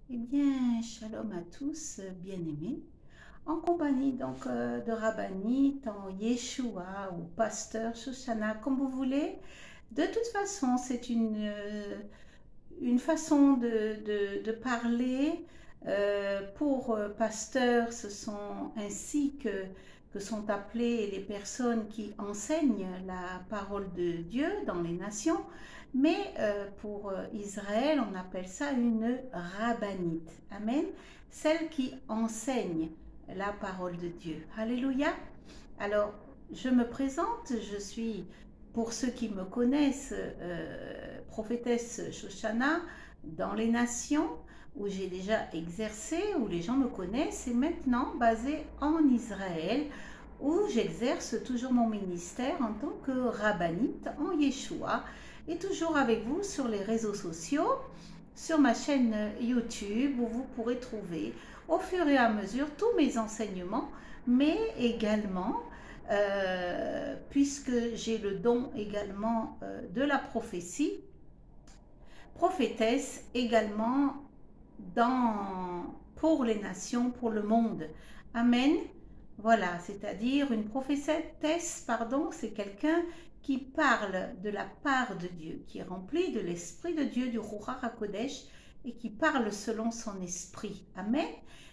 Eh bien, shalom à tous, bien-aimés, en compagnie de Rabbanit, en Yeshua ou pasteur Shoshana, comme vous voulez. De toute façon, c'est une façon de parler. Pour pasteur, ce sont ainsi que sont appelées les personnes qui enseignent la parole de Dieu dans les nations. Mais pour Israël, on appelle ça une rabbinite. Amen. Celle qui enseigne la parole de Dieu. Alléluia. Alors, je me présente, je suis, pour ceux qui me connaissent, prophétesse Shoshana dans les nations où j'ai déjà exercé, où les gens me connaissent, et maintenant basée en Israël, où j'exerce toujours mon ministère en tant que rabbinite en Yeshua, et toujours avec vous sur les réseaux sociaux, sur ma chaîne YouTube, où vous pourrez trouver au fur et à mesure tous mes enseignements, mais également puisque j'ai le don également de la prophétie, prophétesse également pour les nations, pour le monde. Amen. Voilà, c'est-à-dire une prophétesse, pardon, c'est quelqu'un qui parle de la part de Dieu, qui est rempli de l'esprit de Dieu, du Ruach HaKodesh, et qui parle selon son esprit. Amen.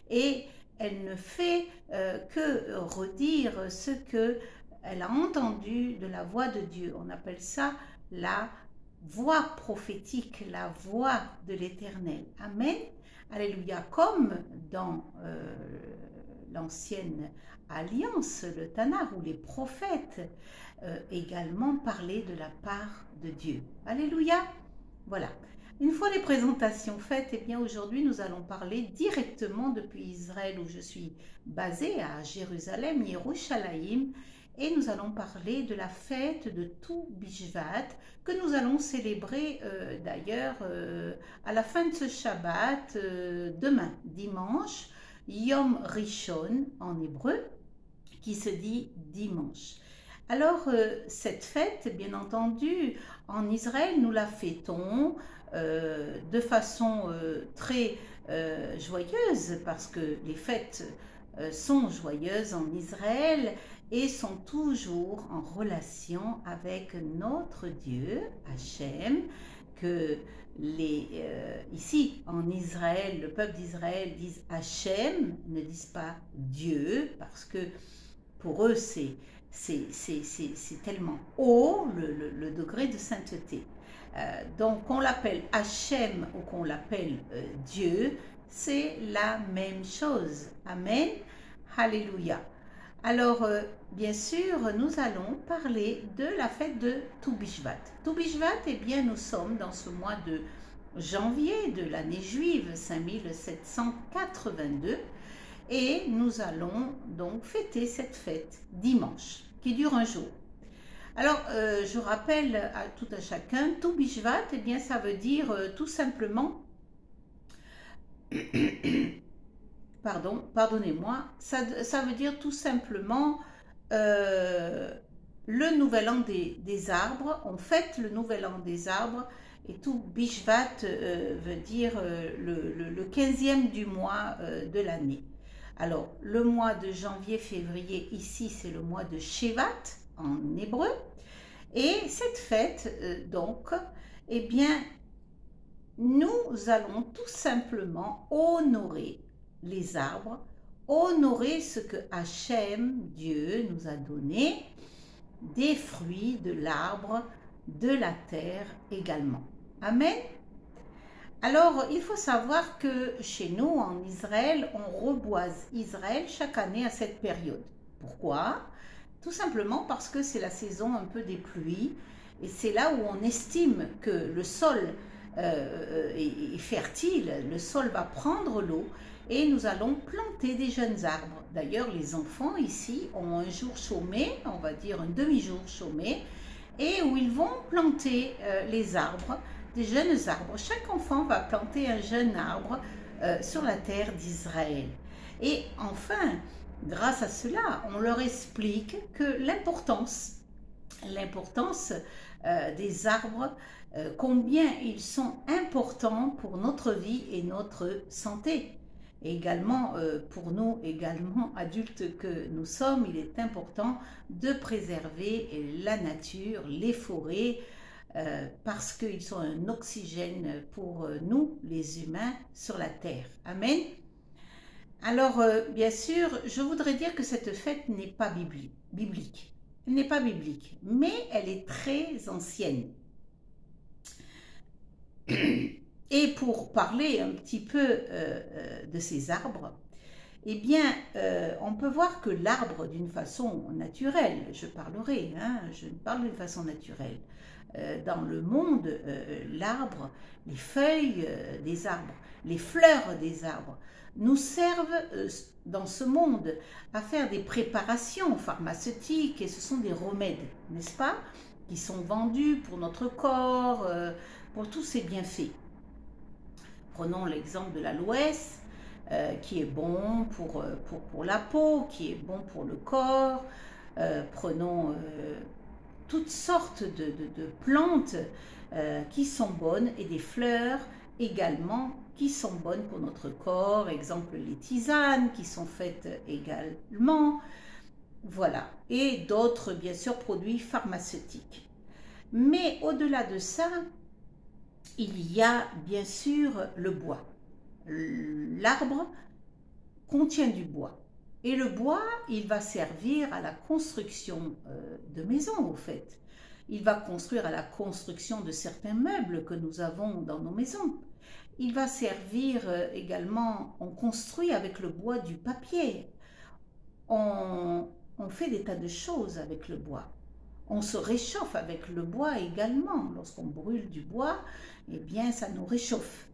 Et elle ne fait que redire ce qu'elle a entendu de la voix de Dieu. On appelle ça la voix prophétique, la voix de l'Éternel. Amen. Alléluia. Comme dans l'ancienne alliance, le Tanakh, où les prophètes également parlaient de la part de Dieu. Alléluia. Voilà. Une fois les présentations faites, eh bien aujourd'hui nous allons parler directement depuis Israël où je suis basée à Jérusalem, Yerushalayim, et nous allons parler de la fête de Tou Bishvat que nous allons célébrer d'ailleurs à la fin de ce Shabbat, demain, dimanche, Yom Rishon en hébreu, qui se dit dimanche. Alors, cette fête, bien entendu, en Israël, nous la fêtons de façon très joyeuse, parce que les fêtes sont joyeuses en Israël et sont toujours en relation avec notre Dieu, Hachem, que ici en Israël, le peuple d'Israël disent Hachem, ne disent pas Dieu, parce que pour eux c'est tellement haut le degré de sainteté. Donc qu'on l'appelle Hachem ou qu'on l'appelle Dieu, c'est la même chose. Amen. Alléluia. Alors, bien sûr, nous allons parler de la fête de Tou Bishvat. Tou Bishvat, eh bien, nous sommes dans ce mois de janvier de l'année juive 5782 et nous allons donc fêter cette fête dimanche qui dure un jour. Alors, je rappelle à tout un chacun, Tou Bishvat, eh bien, ça veut dire tout simplement pardonnez-moi, ça veut dire tout simplement le nouvel an des arbres. On fête le nouvel an des arbres et tout Bishvat veut dire le 15e du mois de l'année. Alors, le mois de janvier-février, ici, c'est le mois de Shevat en hébreu. Et cette fête, donc, eh bien, nous allons tout simplement honorer les arbres, honorer ce que Hachem, Dieu, nous a donné, des fruits de l'arbre, de la terre également. Amen. Alors, il faut savoir que chez nous, en Israël, on reboise Israël chaque année à cette période. Pourquoi? Tout simplement parce que c'est la saison un peu des pluies et c'est là où on estime que le sol est fertile, le sol va prendre l'eau et nous allons planter des jeunes arbres. D'ailleurs, les enfants ici ont un jour chômé, on va dire un demi-jour chômé, et où ils vont planter les arbres, des jeunes arbres. Chaque enfant va planter un jeune arbre sur la terre d'Israël. Et enfin, grâce à cela, on leur explique que l'importance des arbres combien ils sont importants pour notre vie et notre santé. Et également, pour nous, également adultes que nous sommes, il est important de préserver la nature, les forêts, parce qu'ils sont un oxygène pour nous, les humains, sur la terre. Amen. Alors, bien sûr, je voudrais dire que cette fête n'est pas biblique. Elle n'est pas biblique, mais elle est très ancienne. Et pour parler un petit peu de ces arbres, eh bien, on peut voir que l'arbre, d'une façon naturelle, je parlerai, hein, je parle d'une façon naturelle, dans le monde, l'arbre, les feuilles des arbres, les fleurs des arbres, nous servent dans ce monde à faire des préparations pharmaceutiques et ce sont des remèdes, n'est-ce pas, qui sont vendus pour notre corps, pour tous ces bienfaits. Prenons l'exemple de l'aloès, qui est bon pour la peau, qui est bon pour le corps. Prenons toutes sortes de plantes qui sont bonnes et des fleurs également qui sont bonnes pour notre corps. Exemple, les tisanes qui sont faites également. Voilà. Et d'autres, bien sûr, produits pharmaceutiques. Mais au-delà de ça, il y a bien sûr le bois. L'arbre contient du bois. Et le bois, il va servir à la construction de maisons, au fait. Il va construire à la construction de certains meubles que nous avons dans nos maisons. Il va servir également, on construit avec le bois du papier. On fait des tas de choses avec le bois. On se réchauffe avec le bois également. Lorsqu'on brûle du bois, eh bien, ça nous réchauffe.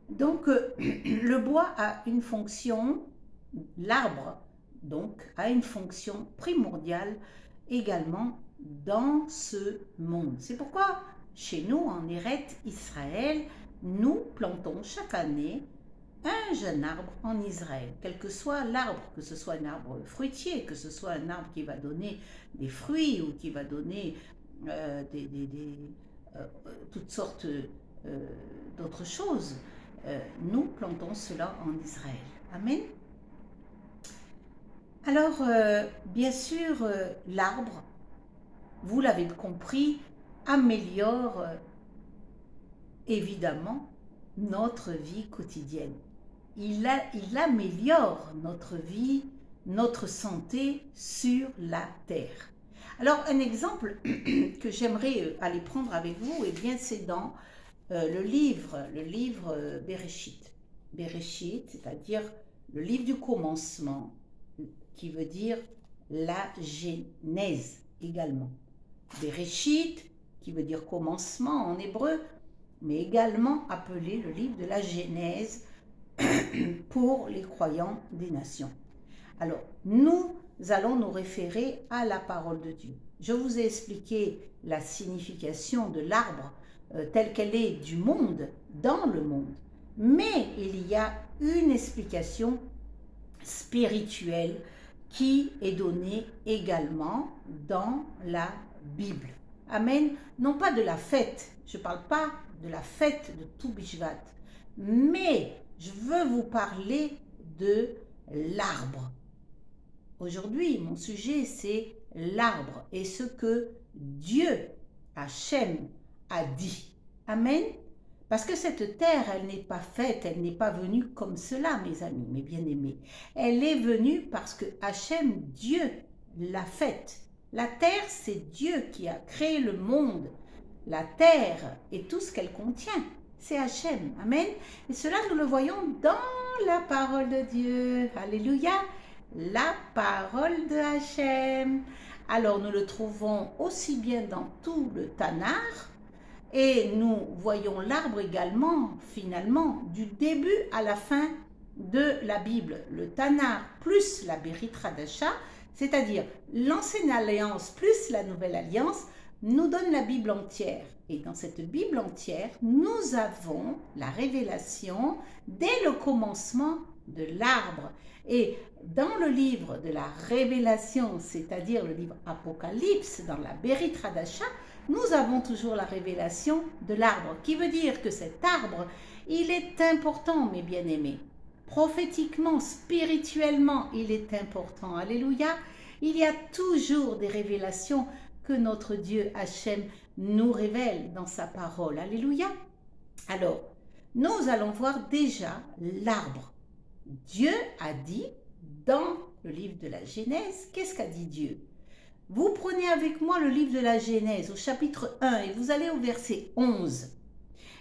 Donc, le bois a une fonction, l'arbre, donc, a une fonction primordiale également dans ce monde. C'est pourquoi, chez nous, en Eret Israël, nous plantons chaque année un jeune arbre en Israël, quel que soit l'arbre, que ce soit un arbre fruitier, que ce soit un arbre qui va donner des fruits ou qui va donner toutes sortes d'autres choses, nous plantons cela en Israël. Amen. Alors, bien sûr, l'arbre, vous l'avez compris, améliore évidemment notre vie quotidienne. Il améliore notre vie, notre santé sur la terre. Alors, un exemple que j'aimerais aller prendre avec vous, eh bien, c'est dans le livre Bereshit. Bereshit, c'est-à-dire le livre du commencement, qui veut dire la Genèse également. Bereshit, qui veut dire commencement en hébreu, mais également appelé le livre de la Genèse pour les croyants des nations. Alors, nous allons nous référer à la parole de Dieu. Je vous ai expliqué la signification de l'arbre telle qu'elle est du monde, dans le monde. Mais il y a une explication spirituelle qui est donnée également dans la Bible. Amen. Non pas de la fête, je ne parle pas de la fête de Tou Bishvat, mais je veux vous parler de l'arbre. Aujourd'hui, mon sujet, c'est l'arbre et ce que Dieu, Hachem, a dit. Amen. Parce que cette terre, elle n'est pas faite, elle n'est pas venue comme cela, mes amis, mes bien-aimés. Elle est venue parce que Hachem, Dieu, l'a faite. La terre, c'est Dieu qui a créé le monde. La terre et tout ce qu'elle contient, c'est Hachem. Amen. Et cela, nous le voyons dans la parole de Dieu. Alléluia. La parole de Hachem. Alors, nous le trouvons aussi bien dans tout le Tanakh, et nous voyons l'arbre également, finalement, du début à la fin de la Bible. Le Tanakh plus la Berit Hadasha, c'est-à-dire l'Ancienne Alliance plus la Nouvelle Alliance, nous donne la Bible entière. Et dans cette Bible entière, nous avons la révélation dès le commencement de l'arbre. Et dans le livre de la Révélation, c'est-à-dire le livre Apocalypse, dans la Berit Hadasha, nous avons toujours la révélation de l'arbre, qui veut dire que cet arbre, il est important, mes bien-aimés. Prophétiquement, spirituellement, il est important. Alléluia. Il y a toujours des révélations que notre Dieu Hachem nous révèle dans sa parole. Alléluia. Alors, nous allons voir déjà l'arbre. Dieu a dit dans le livre de la Genèse, qu'est-ce qu'a dit Dieu? Vous prenez avec moi le livre de la Genèse au chapitre 1 et vous allez au verset 11.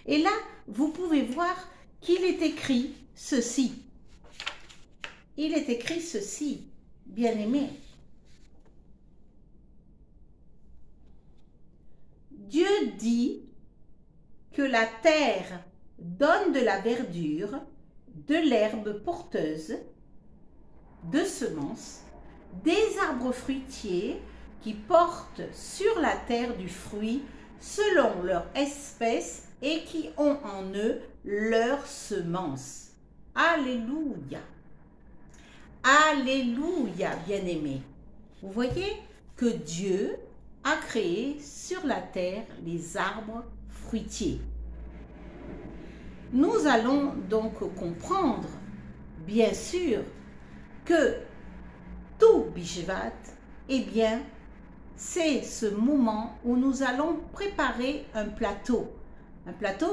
Et là, vous pouvez voir qu'il est écrit ceci. Il est écrit ceci, bien-aimés. Dieu dit que la terre donne de la verdure, de l'herbe porteuse, de semences, des arbres fruitiers qui portent sur la terre du fruit selon leur espèce et qui ont en eux leur semence. Alléluia. Alléluia, bien-aimés. Vous voyez que Dieu a créé sur la terre les arbres fruitiers. Nous allons donc comprendre, bien sûr, que tout Bishvat, eh bien, c'est ce moment où nous allons préparer un plateau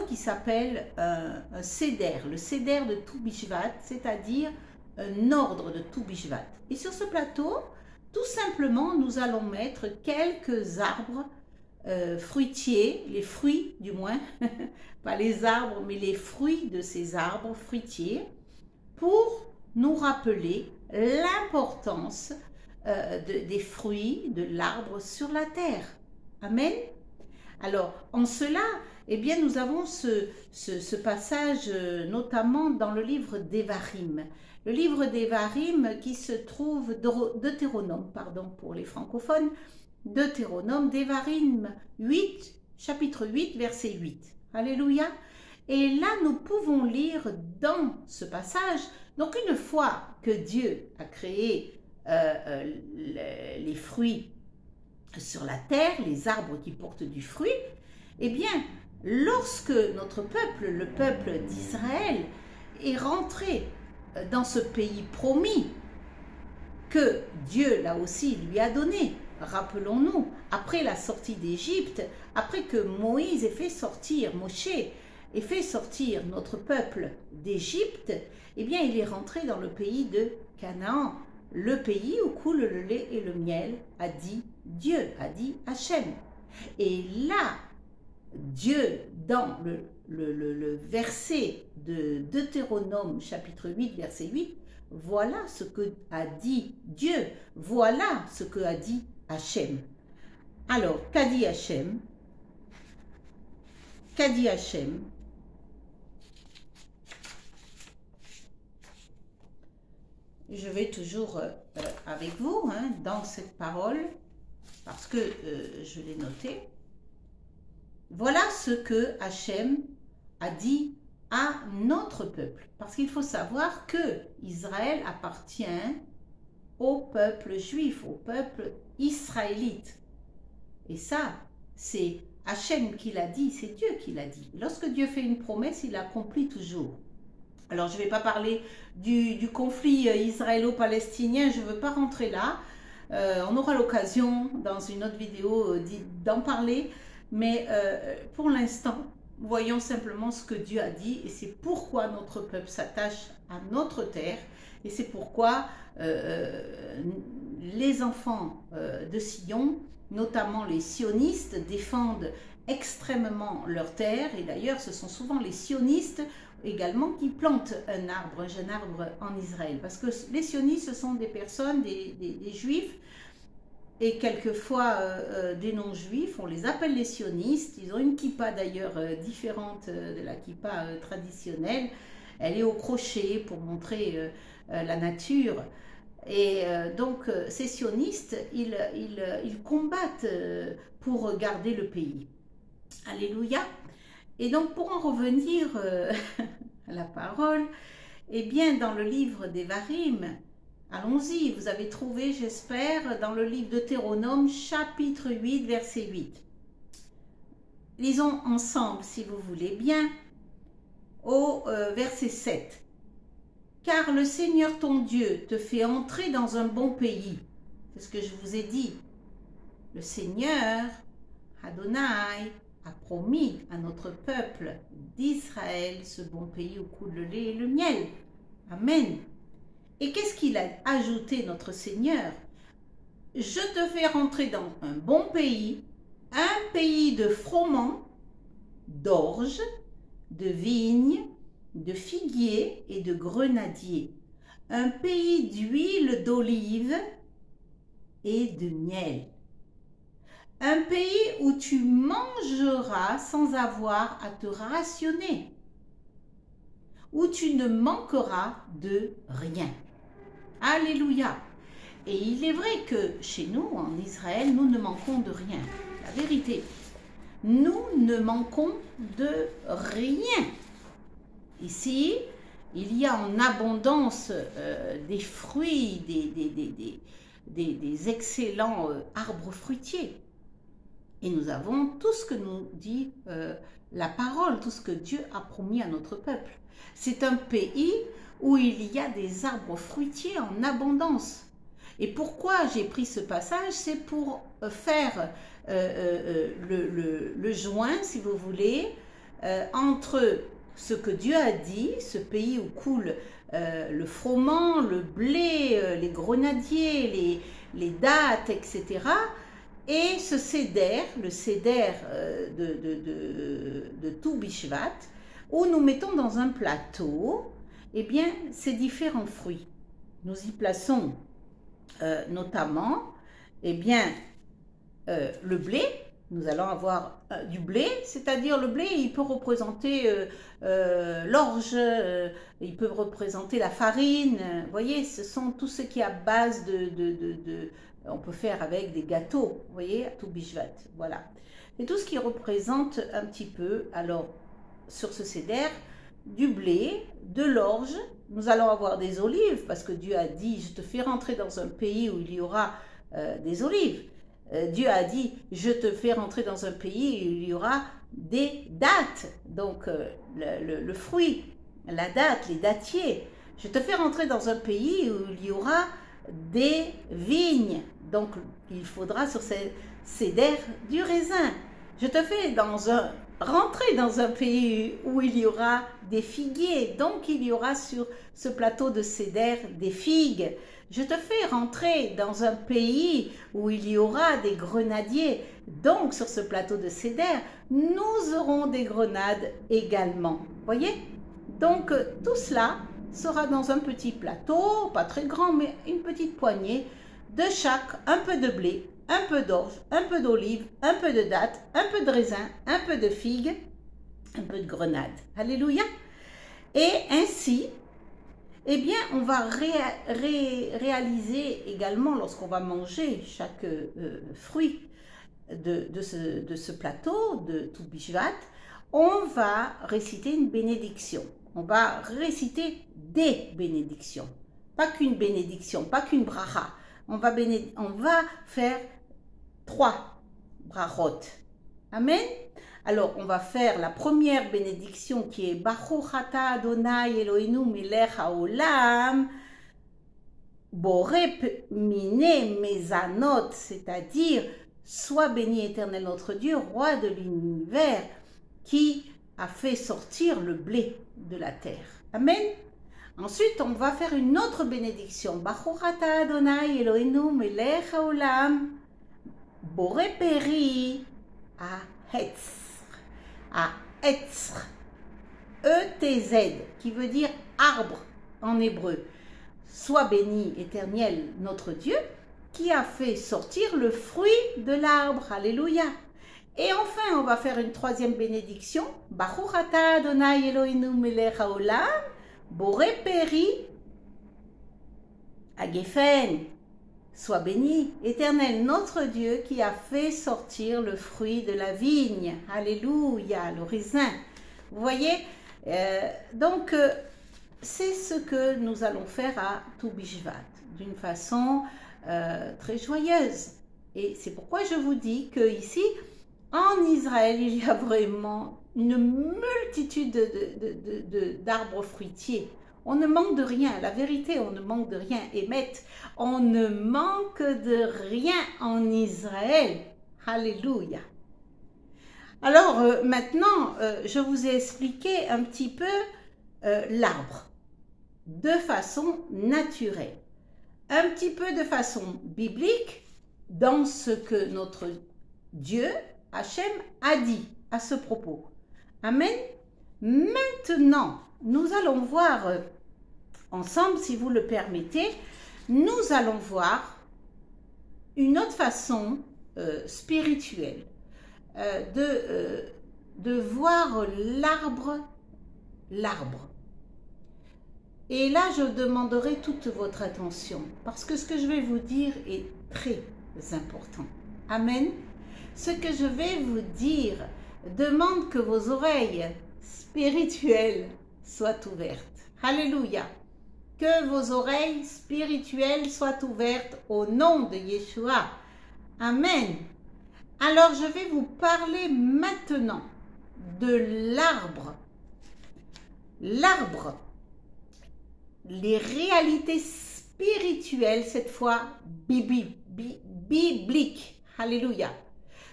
qui s'appelle un seder, le seder de tout Bishvat, c'est-à-dire un ordre de tout Bishvat. Et sur ce plateau, tout simplement, nous allons mettre quelques arbres fruitiers, les fruits du moins, pas les arbres, mais les fruits de ces arbres fruitiers, pour nous rappeler l'importance des fruits de l'arbre sur la terre. Amen. Alors, en cela, eh bien, nous avons ce passage notamment dans le livre d'Evarim. Le livre d'Evarim qui se trouve, Deutéronome, pardon, pour les francophones, Deutéronome, d'Evarim 8, chapitre 8, verset 8. Alléluia. Et là, nous pouvons lire dans ce passage, donc une fois que Dieu a créé les fruits sur la terre, les arbres qui portent du fruit, eh bien, lorsque notre peuple, le peuple d'Israël, est rentré dans ce pays promis que Dieu, là aussi, lui a donné, rappelons-nous, après la sortie d'Égypte, après que Moïse ait fait sortir, Moshe ait fait sortir notre peuple d'Égypte, eh bien, il est rentré dans le pays de Canaan, le pays où coule le lait et le miel, a dit Dieu, a dit Hachem. Et là, Dieu, dans le verset de Deutéronome, chapitre 8, verset 8, voilà ce que a dit Dieu, voilà ce que a dit Hachem. Alors, qu'a dit Hachem? Qu'a dit Hachem? Je vais toujours avec vous dans cette parole, parce que je l'ai noté. Voilà ce que Hachem a dit à notre peuple. Parce qu'il faut savoir que Israël appartient au peuple juif, au peuple israélite. Et ça, c'est Hachem qui l'a dit, c'est Dieu qui l'a dit. Lorsque Dieu fait une promesse, il l'accomplit toujours. Alors, je ne vais pas parler du conflit israélo-palestinien, je ne veux pas rentrer là. On aura l'occasion, dans une autre vidéo, d'en parler. Mais pour l'instant, voyons simplement ce que Dieu a dit. Et c'est pourquoi notre peuple s'attache à notre terre. Et c'est pourquoi les enfants de Sion, notamment les sionistes, défendent extrêmement leur terre. Et d'ailleurs, ce sont souvent les sionistes également qui plantent un jeune arbre en Israël. Parce que les sionistes, ce sont des personnes, des juifs, et quelquefois des non-juifs, on les appelle les sionistes. Ils ont une kippa d'ailleurs différente de la kippa traditionnelle. Elle est au crochet pour montrer la nature. Et donc ces sionistes, ils combattent pour garder le pays. Alléluia. Et donc, pour en revenir à la parole, eh bien, dans le livre d'Evarim, allons-y, vous avez trouvé, j'espère, dans le livre de Deutéronome, chapitre 8, verset 8. lisons ensemble, si vous voulez bien, au verset 7. Car le Seigneur ton Dieu te fait entrer dans un bon pays. C'est ce que je vous ai dit. Le Seigneur, Adonai, a promis à notre peuple d'Israël ce bon pays où coule le lait et le miel. Amen. Et qu'est-ce qu'il a ajouté, notre Seigneur? Je te fais rentrer dans un bon pays, un pays de froment, d'orge, de vignes, de figuiers et de grenadiers, un pays d'huile d'olive et de miel. Un pays où tu mangeras sans avoir à te rationner, où tu ne manqueras de rien. Alléluia. Et il est vrai que chez nous, en Israël, nous ne manquons de rien. La vérité, nous ne manquons de rien. Ici, il y a en abondance des fruits, des excellents arbres fruitiers. Et nous avons tout ce que nous dit la parole, tout ce que Dieu a promis à notre peuple. C'est un pays où il y a des arbres fruitiers en abondance. Et pourquoi j'ai pris ce passage? C'est pour faire le joint, si vous voulez, entre ce que Dieu a dit, ce pays où coule le froment, le blé, les grenadiers, les dattes, etc., et ce séder, le séder de tout Bishvat, où nous mettons dans un plateau, eh bien, ces différents fruits. Nous y plaçons notamment, eh bien, le blé. Nous allons avoir du blé, c'est-à-dire le blé, il peut représenter l'orge, il peut représenter la farine. Vous voyez, ce sont tout ce qui est à base on peut faire avec des gâteaux, vous voyez, à tout Bishvat, voilà. Et tout ce qui représente un petit peu, alors, sur ce séder, du blé, de l'orge, nous allons avoir des olives, parce que Dieu a dit, je te fais rentrer dans un pays où il y aura des olives. Dieu a dit, je te fais rentrer dans un pays où il y aura des dattes, donc le fruit, la date, les dattiers. Je te fais rentrer dans un pays où il y aura des vignes, donc il faudra sur ces séder du raisin. Je te fais rentrer dans un pays où il y aura des figuiers, donc il y aura sur ce plateau de séder des figues. Je te fais rentrer dans un pays où il y aura des grenadiers, donc sur ce plateau de séder, nous aurons des grenades également. Voyez? Donc tout cela sera dans un petit plateau, pas très grand, mais une petite poignée, de chaque, un peu de blé, un peu d'orge, un peu d'olive, un peu de dattes, un peu de raisin, un peu de figues, un peu de grenade. Alléluia. Et ainsi, eh bien, on va réaliser également, lorsqu'on va manger chaque fruit de ce plateau, de tout Bishvat, on va réciter une bénédiction. On va réciter des bénédictions. Pas qu'une bénédiction, pas qu'une bracha. On va faire 3 brachot. Amen. Alors, on va faire la première bénédiction qui est Baruch ata Adonai Eloheinu melech haolam boré mine mezanot, c'est-à-dire sois béni éternel notre Dieu, roi de l'univers, qui a fait sortir le blé de la terre. Amen. Ensuite, on va faire une autre bénédiction. Baruch ata Adonai Eloheinu melech haolam boré peri ha-hetz. Ha-hetz. E-T-Z, qui veut dire arbre en hébreu. Sois béni, éternel, notre Dieu, qui a fait sortir le fruit de l'arbre. Alléluia. Et enfin, on va faire une troisième bénédiction. Baruch ata Adonai Eloheinu melech haolam boré peri ha-gefen. Sois béni, éternel, notre Dieu, qui a fait sortir le fruit de la vigne. Alléluia, le raisin. Vous voyez, donc, c'est ce que nous allons faire à tout Bishvat, d'une façon très joyeuse. Et c'est pourquoi je vous dis que ici, En Israël, il y a vraiment une multitude d'arbres fruitiers. On ne manque de rien. La vérité, on ne manque de rien. Émet, on ne manque de rien en Israël. Alléluia. Alors maintenant, je vous ai expliqué un petit peu l'arbre de façon naturelle, un petit peu de façon biblique dans ce que notre Dieu, Hachem, a dit à ce propos. Amen. Maintenant, nous allons voir ensemble, si vous le permettez, nous allons voir une autre façon spirituelle de voir l'arbre. Et là, je demanderai toute votre attention, parce que ce que je vais vous dire est très important. Amen. Ce que je vais vous dire demande que vos oreilles spirituelles soient ouvertes. Alléluia. Que vos oreilles spirituelles soient ouvertes au nom de Yeshua. Amen. Alors, je vais vous parler maintenant de l'arbre. L'arbre. Les réalités spirituelles, cette fois bibliques. Alléluia.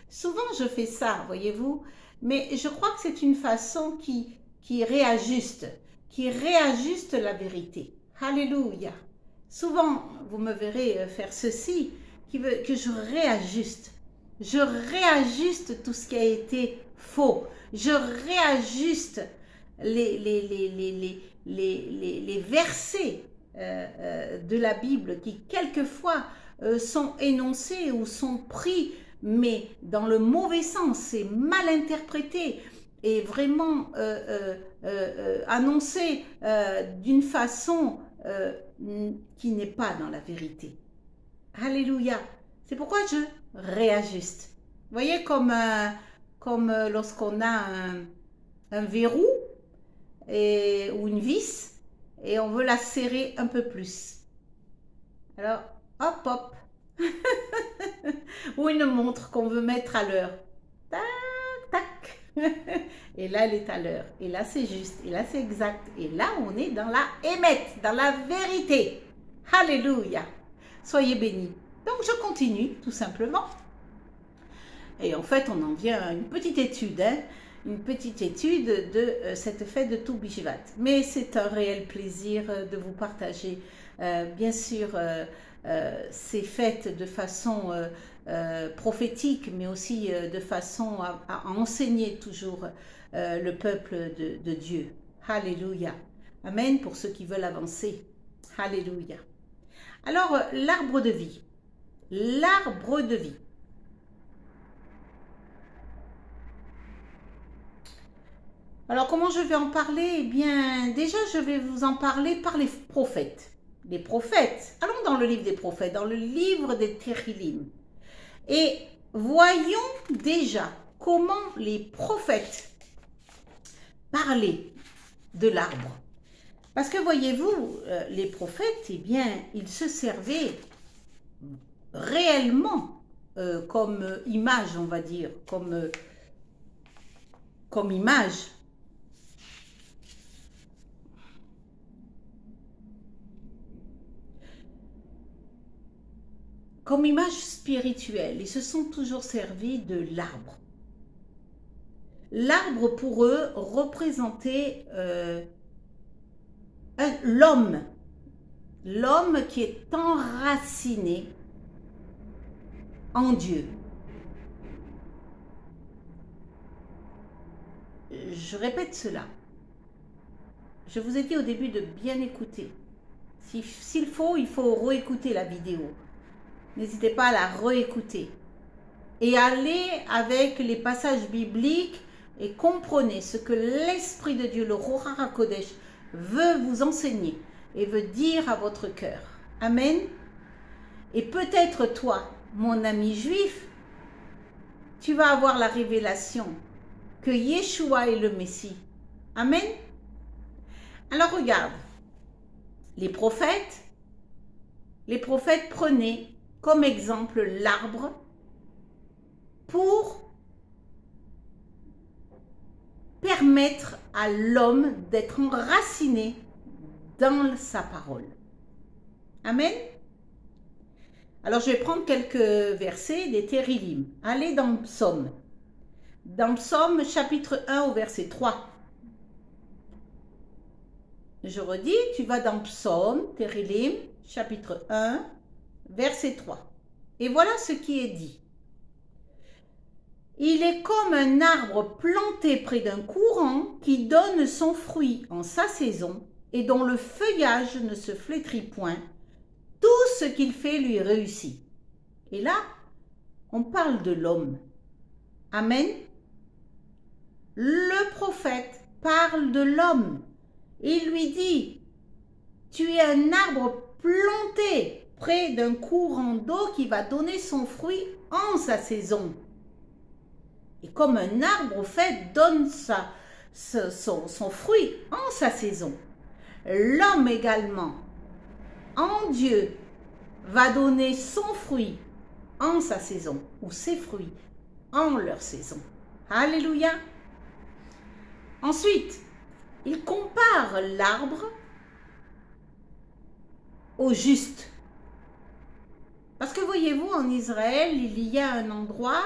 Souvent, je fais ça, voyez-vous, mais je crois que c'est une façon qui réajuste la vérité. Alléluia. Souvent, vous me verrez faire ceci, que je réajuste. Je réajuste tout ce qui a été faux. Je réajuste les versets de la Bible qui, quelquefois, sont énoncés ou sont pris, mais dans le mauvais sens, c'est mal interprété et vraiment annoncé d'une façon qui n'est pas dans la vérité. Alléluia. C'est pourquoi je réajuste. Vous voyez, comme lorsqu'on a un verrou ou une vis et on veut la serrer un peu plus. Alors, hop, hop. Ou une montre qu'on veut mettre à l'heure. Tac, tac. Et là, elle est à l'heure. Et là, c'est juste. Et là, c'est exact. Et là, on est dans la émette, dans la vérité. Alléluia. Soyez bénis. Donc, je continue, tout simplement. Et en fait, on en vient à une petite étude, une petite étude de cette fête de Tou Bishvat. Mais c'est un réel plaisir de vous partager, bien sûr, ces fêtes de façon prophétique, mais aussi de façon à enseigner toujours le peuple de Dieu. Alléluia. Amen, pour ceux qui veulent avancer. Alléluia. Alors, l'arbre de vie. L'arbre de vie. Alors, comment je vais en parler? Eh bien, déjà, je vais vous en parler par les prophètes. Les prophètes. Allons dans le livre des prophètes, dans le livre des Tehillim. Et voyons déjà comment les prophètes parlaient de l'arbre. Parce que, voyez-vous, les prophètes, eh bien, ils se servaient réellement comme image, on va dire, comme image. Comme image spirituelle. Ils se sont toujours servis de l'arbre. L'arbre, pour eux, représentait l'homme. L'homme qui est enraciné en Dieu. Je répète cela. Je vous ai dit au début de bien écouter. S'il faut, il faut réécouter la vidéo. N'hésitez pas à la réécouter. Et allez avec les passages bibliques et comprenez ce que l'Esprit de Dieu, le Ruach HaKodesh, veut vous enseigner et veut dire à votre cœur. Amen. Et peut-être toi, mon ami juif, tu vas avoir la révélation que Yeshua est le Messie. Amen. Alors regarde, les prophètes prenaient comme exemple l'arbre pour permettre à l'homme d'être enraciné dans sa parole. Amen. Alors, je vais prendre quelques versets des Térilim. Allez dans le psaume. Dans le psaume, chapitre 1 au verset 3. Je redis, tu vas dans le psaume, Térilim, chapitre 1, verset 3. Et voilà ce qui est dit. Il est comme un arbre planté près d'un courant qui donne son fruit en sa saison et dont le feuillage ne se flétrit point. Tout ce qu'il fait lui réussit. Et là, on parle de l'homme. Amen. Le prophète parle de l'homme. Il lui dit, tu es un arbre planté près d'un courant d'eau qui va donner son fruit en sa saison. Et comme un arbre, au fait, donne son fruit en sa saison. L'homme également, en Dieu, va donner son fruit en sa saison, ou ses fruits en leur saison. Alléluia. Ensuite, il compare l'arbre au juste. Parce que voyez-vous, en Israël, il y a un endroit,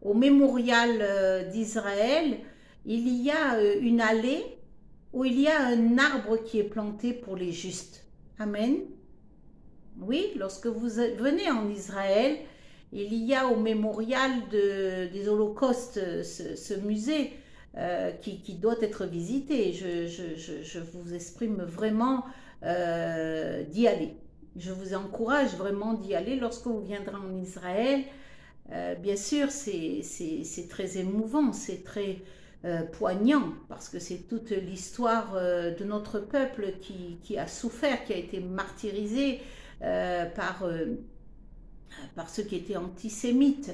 au mémorial d'Israël, il y a une allée où il y a un arbre qui est planté pour les justes. Amen. Oui, lorsque vous venez en Israël, il y a au mémorial des Holocaustes ce musée qui doit être visité. Je vous exprime vraiment d'y aller. Je vous encourage vraiment d'y aller lorsque vous viendrez en Israël. Bien sûr, c'est très émouvant, c'est très poignant, parce que c'est toute l'histoire de notre peuple qui a souffert, qui a été martyrisé par ceux qui étaient antisémites.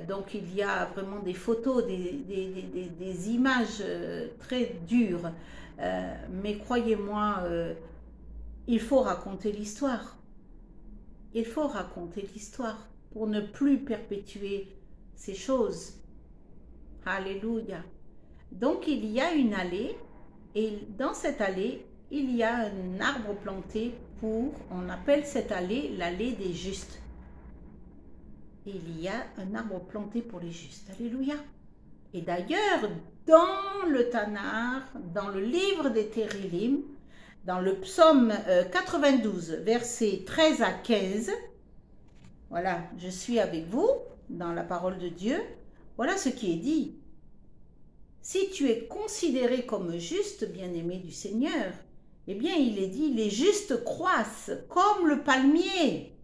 Donc il y a vraiment des photos, des images très dures. Mais croyez-moi, il faut raconter l'histoire. Il faut raconter l'histoire pour ne plus perpétuer ces choses. Alléluia. Donc il y a une allée, et dans cette allée, il y a un arbre planté on appelle cette allée l'allée des justes. Et il y a un arbre planté pour les justes. Alléluia. Et d'ailleurs, dans le Tanakh, dans le livre des Térilim, dans le psaume 92, versets 13 à 15, voilà, je suis avec vous dans la parole de Dieu. Voilà ce qui est dit. Si tu es considéré comme juste, bien-aimé du Seigneur, eh bien, il est dit, les justes croissent comme le palmier.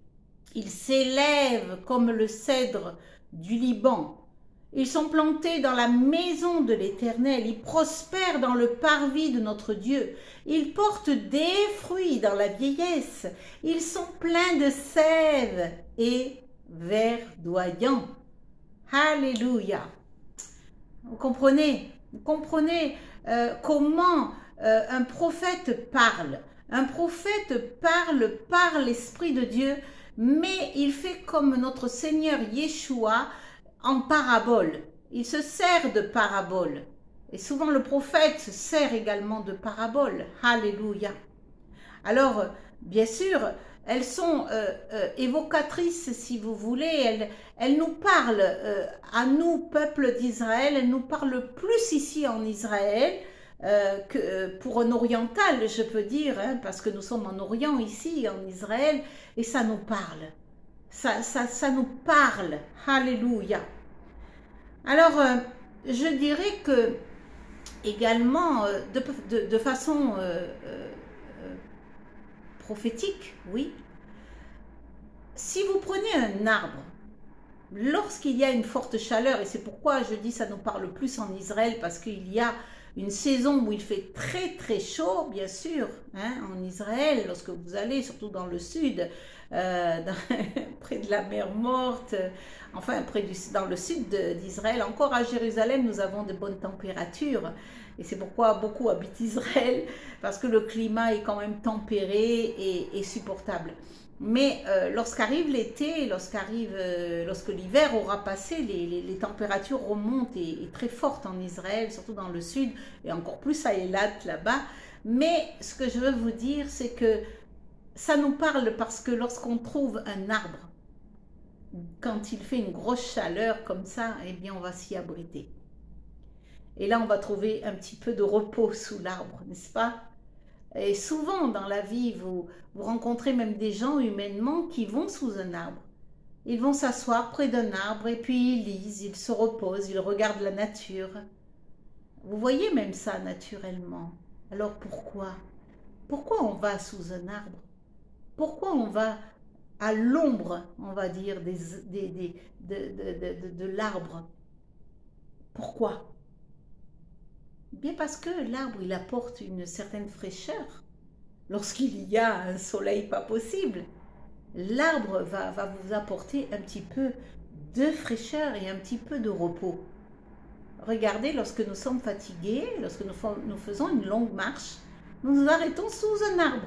Ils s'élèvent comme le cèdre du Liban. Ils sont plantés dans la maison de l'Éternel. Ils prospèrent dans le parvis de notre Dieu. Ils portent des fruits dans la vieillesse. Ils sont pleins de sève et verdoyants. Alléluia. Vous comprenez? Vous comprenez comment un prophète parle. Un prophète parle par l'Esprit de Dieu, mais il fait comme notre Seigneur Yeshua en parabole. Il se sert de parabole. Et souvent le prophète se sert également de parabole. Alléluia. Alors, bien sûr, elles sont évocatrices, si vous voulez. Elles nous parlent, à nous, peuple d'Israël, elles nous parlent plus ici en Israël, que pour un oriental, je peux dire, hein, parce que nous sommes en Orient ici, en Israël, et ça nous parle. Ça nous parle. Alléluia. Alors, je dirais que, également, de façon prophétique, oui, si vous prenez un arbre, lorsqu'il y a une forte chaleur, et c'est pourquoi je dis ça nous parle plus en Israël, parce qu'il y a une saison où il fait très très chaud, bien sûr, hein, en Israël, lorsque vous allez, surtout dans le sud, près de la mer Morte, enfin dans le sud d'Israël, encore à Jérusalem, nous avons de bonnes températures, et c'est pourquoi beaucoup habitent Israël, parce que le climat est quand même tempéré et supportable. Mais lorsqu'arrive l'été, lorsque l'hiver aura passé, les températures remontent et très fortes en Israël, surtout dans le sud, et encore plus à Eilat là-bas. Mais ce que je veux vous dire, c'est que ça nous parle parce que lorsqu'on trouve un arbre, quand il fait une grosse chaleur comme ça, eh bien on va s'y abriter. Et là, on va trouver un petit peu de repos sous l'arbre, n'est-ce pas? Et souvent dans la vie, vous rencontrez même des gens humainement qui vont sous un arbre. Ils vont s'asseoir près d'un arbre et puis ils lisent, ils se reposent, ils regardent la nature. Vous voyez même ça naturellement. Alors pourquoi? Pourquoi on va sous un arbre? Pourquoi on va à l'ombre, on va dire, de l'arbre? Pourquoi? Bien parce que l'arbre, il apporte une certaine fraîcheur. Lorsqu'il y a un soleil pas possible, l'arbre va vous apporter un petit peu de fraîcheur et un petit peu de repos. Regardez, lorsque nous sommes fatigués, lorsque nous faisons une longue marche, nous nous arrêtons sous un arbre.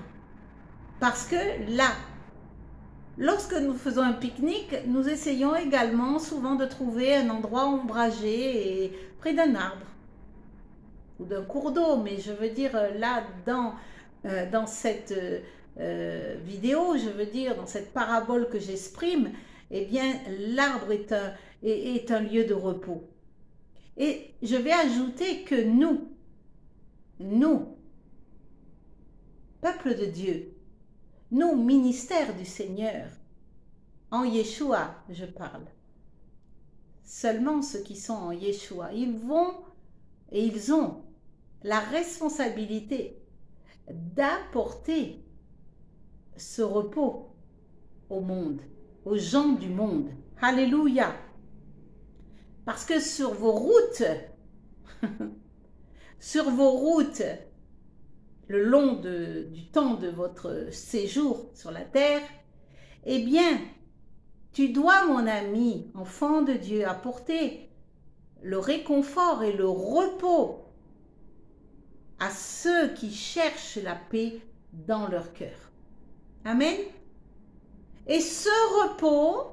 Parce que là, lorsque nous faisons un pique-nique, nous essayons également souvent de trouver un endroit ombragé et près d'un arbre ou d'un cours d'eau. Mais je veux dire, là, dans cette vidéo, je veux dire, dans cette parabole que j'exprime, eh bien, l'arbre est un lieu de repos. Et je vais ajouter que nous, peuple de Dieu, nous, ministère du Seigneur, en Yeshua, je parle, seulement ceux qui sont en Yeshua, ils vont et ils ont la responsabilité d'apporter ce repos au monde, aux gens du monde. Alléluia! Parce que sur vos routes, le long du temps de votre séjour sur la terre, eh bien, tu dois, mon ami, enfant de Dieu, apporter le réconfort et le repos à ceux qui cherchent la paix dans leur cœur. Amen. Et ce repos,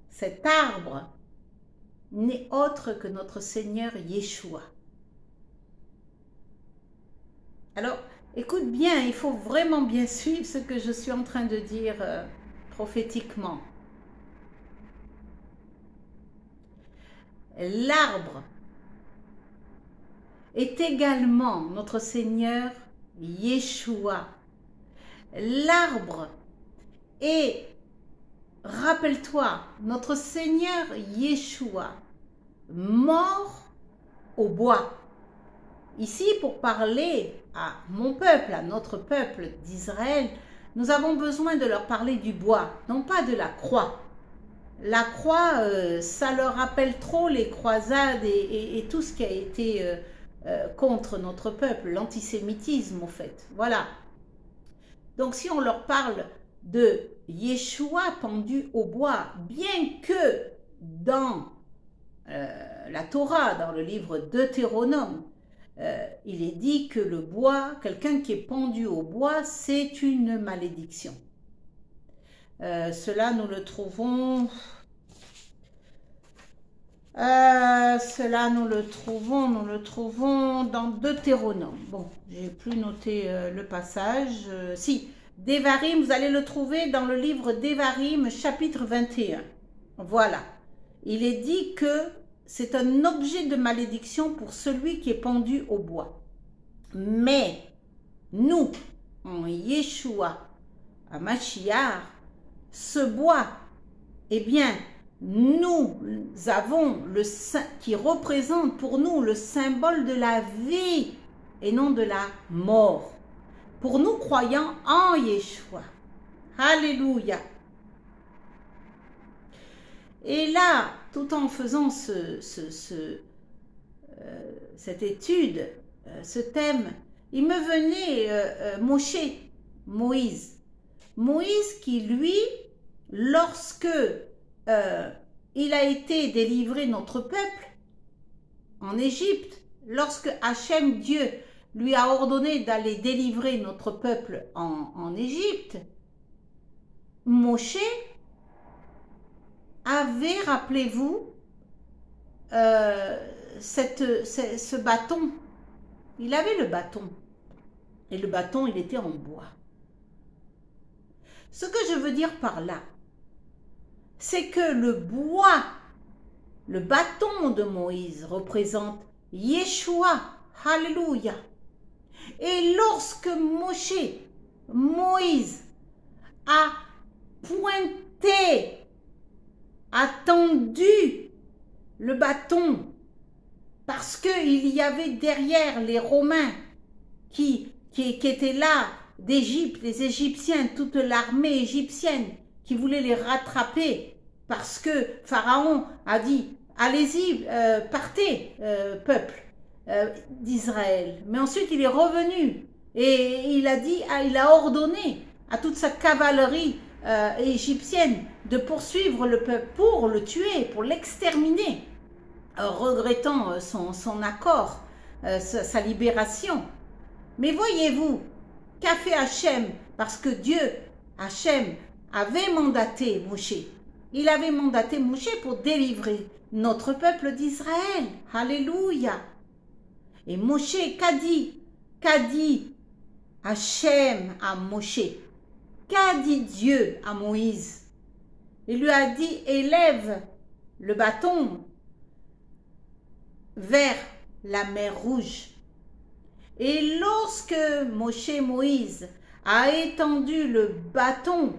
cet arbre, n'est autre que notre Seigneur Yeshua. Alors, écoute bien, il faut vraiment bien suivre ce que je suis en train de dire prophétiquement. L'arbre est également notre Seigneur Yeshua. L'arbre est, rappelle-toi, notre Seigneur Yeshua, mort au bois. Ici, pour parler à mon peuple, à notre peuple d'Israël, nous avons besoin de leur parler du bois, non pas de la croix. La croix, ça leur rappelle trop les croisades et tout ce qui a été contre notre peuple, l'antisémitisme au fait. Voilà. Donc si on leur parle de Yeshua pendu au bois, bien que dans la Torah, dans le livre Deutéronome, il est dit que le bois, quelqu'un qui est pendu au bois, c'est une malédiction. Cela nous le trouvons nous le trouvons dans Deutéronome. Bon, j'ai plus noté le passage. Si, Devarim, vous allez le trouver dans le livre Devarim, chapitre 21. Voilà. Il est dit que c'est un objet de malédiction pour celui qui est pendu au bois. Mais nous, en Yeshua, à Mashiach, ce bois, eh bien, nous avons qui représente pour nous le symbole de la vie et non de la mort. Pour nous croyants en Yeshua. Alléluia. Et là, tout en faisant cette étude, ce thème, il me venait Moïse. Moïse qui, lui, lorsque il a été délivré notre peuple en Égypte, lorsque Hachem, Dieu, lui a ordonné d'aller délivrer notre peuple en Égypte, Moshe avait, rappelez-vous, ce bâton. Il avait le bâton. Et le bâton, il était en bois. Ce que je veux dire par là, c'est que le bois, le bâton de Moïse représente Yeshua. Alléluia. Et lorsque Moïse a pointé, a tendu le bâton, parce qu'il y avait derrière les Romains qui étaient là, d'Égypte, les Égyptiens, toute l'armée égyptienne qui voulait les rattraper, parce que Pharaon a dit, allez-y, partez, peuple d'Israël. Mais ensuite il est revenu et il a ordonné à toute sa cavalerie égyptienne de poursuivre le peuple pour le tuer, pour l'exterminer, regrettant son accord, sa libération. Mais voyez-vous, qu'a fait Hachem? Parce que Dieu, Hachem, avait mandaté Moshe. Il avait mandaté Moshe pour délivrer notre peuple d'Israël. Alléluia. Et Moshe, qu'a dit Hachem à Moshe? Qu'a dit Dieu à Moïse? Il lui a dit, élève le bâton vers la mer Rouge. Et lorsque Moïse a étendu le bâton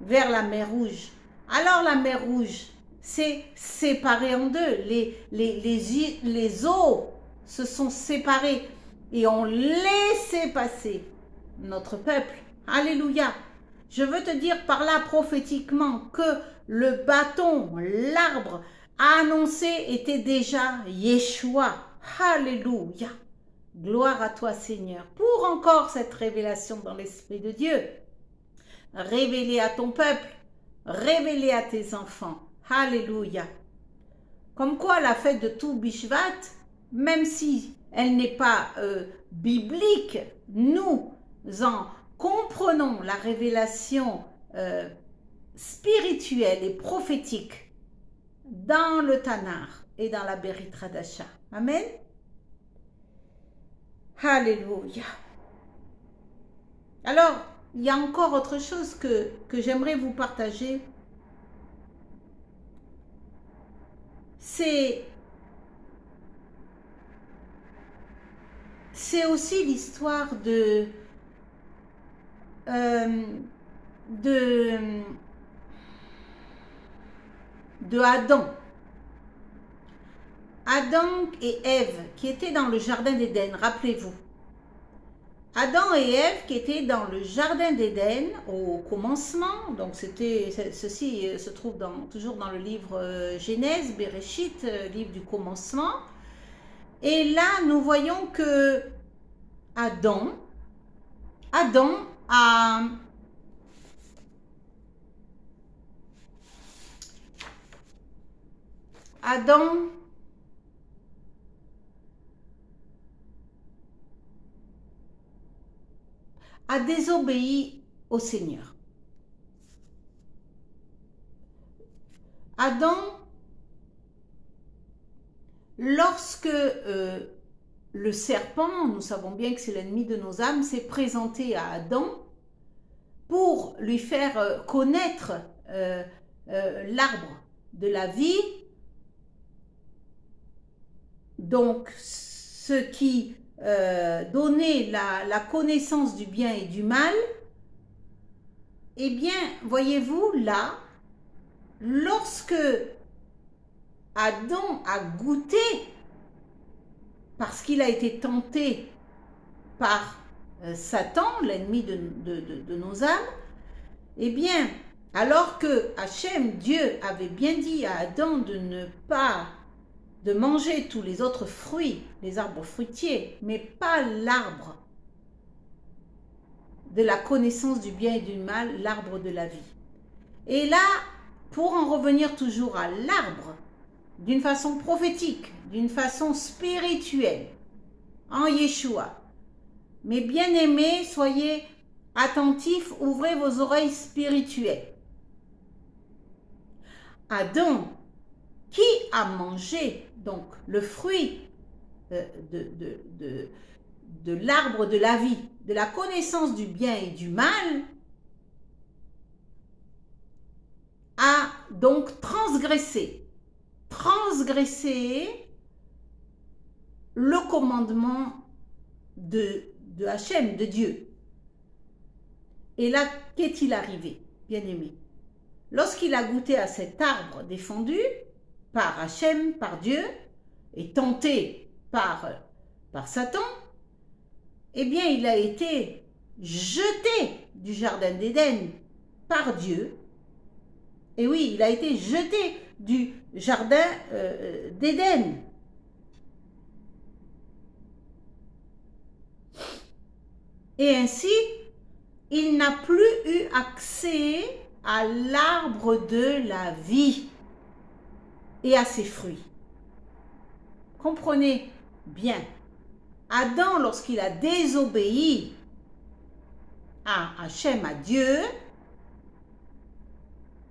vers la mer Rouge, alors la mer Rouge s'est séparée en deux. Les eaux se sont séparées et ont laissé passer notre peuple. Alléluia. Je veux te dire par là prophétiquement que le bâton, l'arbre annoncé était déjà Yeshua. Alléluia. Gloire à toi Seigneur pour encore cette révélation dans l'Esprit de Dieu. Révélée à ton peuple, révélée à tes enfants. Alléluia. Comme quoi la fête de Tou Bishvat, même si elle n'est pas biblique, nous en comprenons la révélation spirituelle et prophétique dans le Tanar et dans la Berit Hadasha. Amen. Alléluia. Alors, il y a encore autre chose que j'aimerais vous partager. C'est aussi l'histoire de Adam. Adam et Ève qui étaient dans le jardin d'Éden, rappelez-vous. Adam et Ève qui étaient dans le jardin d'Éden au commencement, donc ceci se trouve toujours dans le livre Genèse, Bereshit, livre du commencement. Et là, nous voyons que Adam a désobéi au Seigneur. Adam, lorsque le serpent, nous savons bien que c'est l'ennemi de nos âmes, s'est présenté à Adam pour lui faire connaître l'arbre de la vie, donc ce qui donnait la connaissance du bien et du mal, eh bien, voyez-vous, là, lorsque Adam a goûté, parce qu'il a été tenté par Satan, l'ennemi de nos âmes, eh bien, alors que Hachem, Dieu, avait bien dit à Adam de manger tous les autres fruits, les arbres fruitiers, mais pas l'arbre de la connaissance du bien et du mal, l'arbre de la vie. Et là, pour en revenir toujours à l'arbre, d'une façon prophétique, d'une façon spirituelle, en Yeshua. Mes bien-aimés, soyez attentifs, ouvrez vos oreilles spirituelles. Adam, qui a mangé donc le fruit de l'arbre de la vie, de la connaissance du bien et du mal, a donc transgressé le commandement de Hachem, de Dieu. Et là, qu'est-il arrivé, bien-aimé? Lorsqu'il a goûté à cet arbre défendu par Hachem, par Dieu, et tenté par Satan, eh bien, il a été jeté du jardin d'Éden par Dieu. Et oui, il a été jeté du jardin d'Éden. Et ainsi, il n'a plus eu accès à l'arbre de la vie et à ses fruits. Comprenez bien, Adam, lorsqu'il a désobéi à Hachem, à Dieu,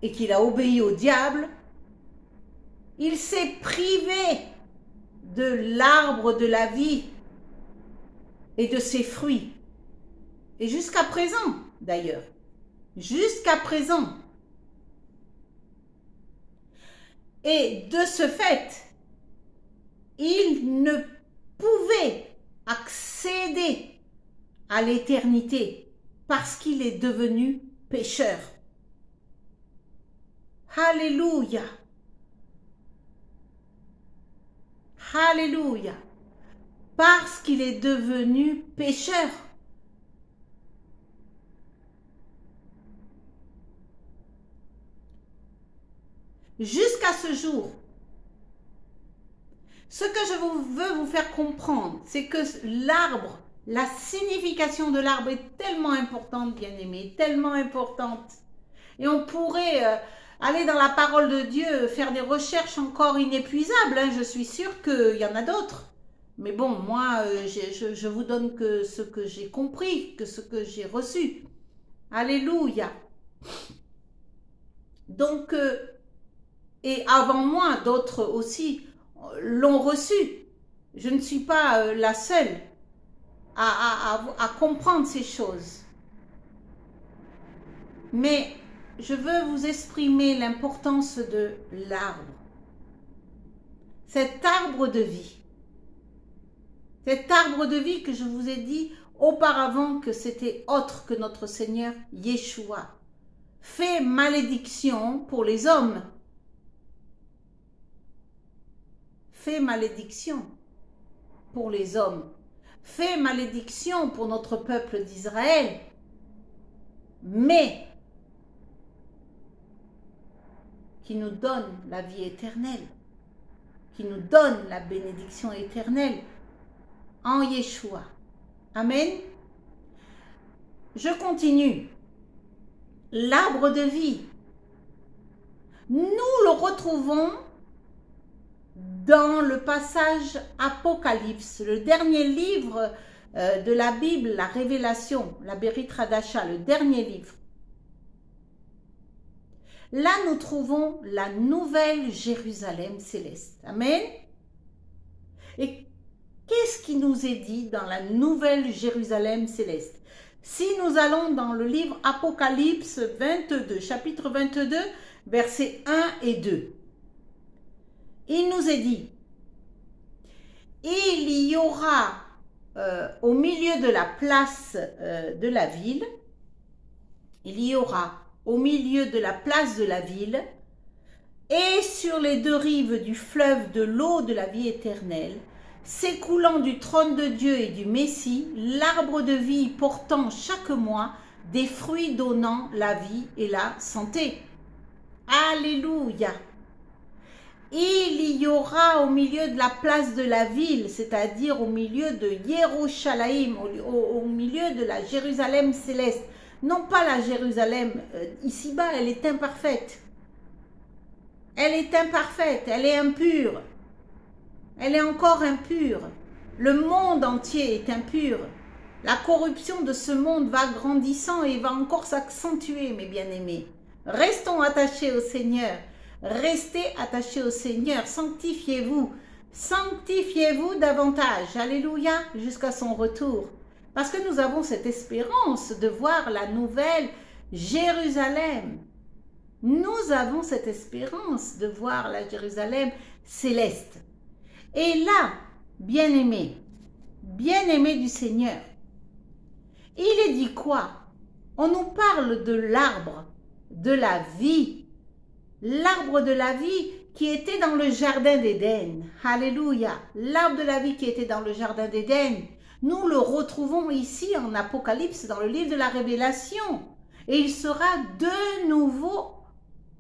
et qu'il a obéi au diable, il s'est privé de l'arbre de la vie et de ses fruits. Et jusqu'à présent, d'ailleurs, jusqu'à présent. Et de ce fait, il ne pouvait accéder à l'éternité parce qu'il est devenu pécheur. Alléluia. Alléluia. Parce qu'il est devenu pécheur. Jusqu'à ce jour, ce que je veux vous faire comprendre, c'est que l'arbre, la signification de l'arbre est tellement importante, bien-aimés, tellement importante. Et on pourrait aller dans la parole de Dieu, faire des recherches encore inépuisables. Hein. Je suis sûre qu'il y en a d'autres. Mais bon, moi, je vous donne que ce que j'ai compris, que ce que j'ai reçu. Alléluia. Donc, et avant moi, d'autres aussi l'ont reçu. Je ne suis pas la seule à comprendre ces choses. Mais je veux vous exprimer l'importance de l'arbre. Cet arbre de vie. Cet arbre de vie que je vous ai dit auparavant que c'était autre que notre Seigneur Yeshua. Fait malédiction pour les hommes. Fait malédiction pour les hommes. Fait malédiction pour notre peuple d'Israël. Mais qui nous donne la vie éternelle, qui nous donne la bénédiction éternelle en Yeshua. Amen. Je continue. L'arbre de vie. Nous le retrouvons dans le passage Apocalypse, le dernier livre de la Bible, la Révélation, la Berit Hadasha, le dernier livre. Là, nous trouvons la nouvelle Jérusalem céleste. Amen. Et qu'est-ce qui nous est dit dans la nouvelle Jérusalem céleste? Si nous allons dans le livre Apocalypse 22, chapitre 22, versets 1 et 2, il nous est dit, il y aura au milieu de la place de la ville, il y aura au milieu de la place de la ville et sur les deux rives du fleuve de l'eau de la vie éternelle, s'écoulant du trône de Dieu et du Messie, l'arbre de vie portant chaque mois des fruits donnant la vie et la santé. Alléluia. Il y aura au milieu de la place de la ville, c'est-à-dire au milieu de Yerushalayim, au milieu de la Jérusalem céleste. Non pas la Jérusalem ici-bas, elle est imparfaite. Elle est imparfaite, elle est impure. Elle est encore impure. Le monde entier est impur. La corruption de ce monde va grandissant et va encore s'accentuer, mes bien-aimés. Restons attachés au Seigneur. Restez attachés au Seigneur, sanctifiez-vous. Sanctifiez-vous davantage, alléluia, jusqu'à son retour. Parce que nous avons cette espérance de voir la nouvelle Jérusalem. Nous avons cette espérance de voir la Jérusalem céleste. Et là, bien-aimés du Seigneur, il est dit quoi? On nous parle de l'arbre de la vie. L'arbre de la vie qui était dans le jardin d'Éden. Alléluia. L'arbre de la vie qui était dans le jardin d'Éden. Nous le retrouvons ici en Apocalypse, dans le livre de la Révélation. Et il sera de nouveau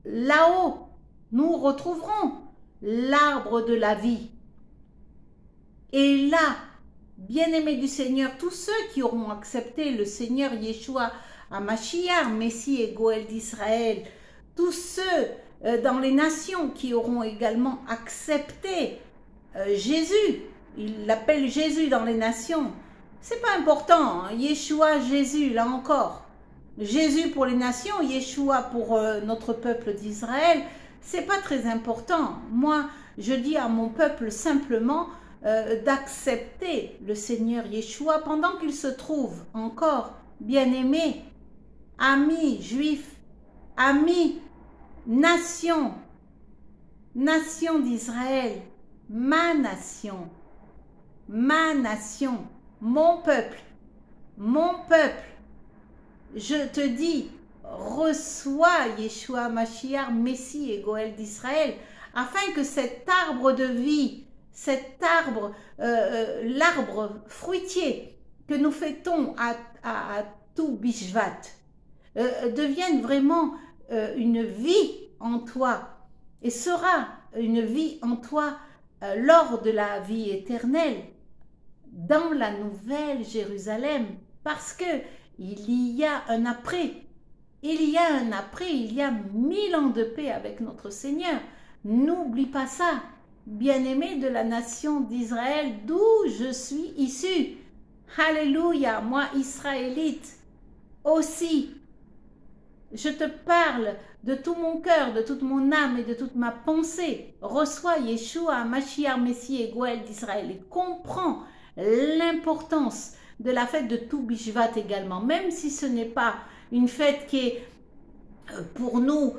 là-haut. Nous retrouverons l'arbre de la vie. Et là, bien-aimés du Seigneur, tous ceux qui auront accepté le Seigneur Yeshua HaMashiach, Messie et Goël d'Israël, tous ceux dans les nations qui auront également accepté Jésus, il l'appelle Jésus dans les nations, c'est pas important, hein? Yeshua, Jésus, là encore, Jésus pour les nations, Yeshua pour notre peuple d'Israël, c'est pas très important. Moi, je dis à mon peuple simplement d'accepter le Seigneur Yeshua pendant qu'il se trouve encore bien-aimé, amis juifs, amis, nation d'Israël, ma nation, mon peuple, je te dis, reçois Yeshua Mashiach, Messie et Goël d'Israël, afin que cet arbre de vie, cet arbre, l'arbre fruitier que nous fêtons à tout Bishvat, devienne vraiment une vie en toi et sera une vie en toi lors de la vie éternelle dans la nouvelle Jérusalem, parce que il y a un après, il y a 1000 ans de paix avec notre Seigneur. N'oublie pas ça, bien-aimé de la nation d'Israël, d'où je suis issu. Alléluia, moi israélite aussi. Je te parle de tout mon cœur, de toute mon âme et de toute ma pensée. Reçois Yeshua, Mashiach, Messie et Goël d'Israël et comprends l'importance de la fête de tout Bishvat également, même si ce n'est pas une fête qui est pour nous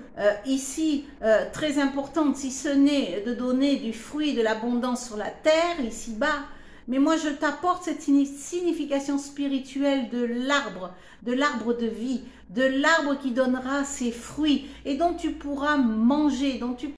ici très importante, si ce n'est de donner du fruit de l'abondance sur la terre, ici-bas. Mais moi, je t'apporte cette signification spirituelle de l'arbre de vie, de l'arbre qui donnera ses fruits et dont tu pourras manger, dont tu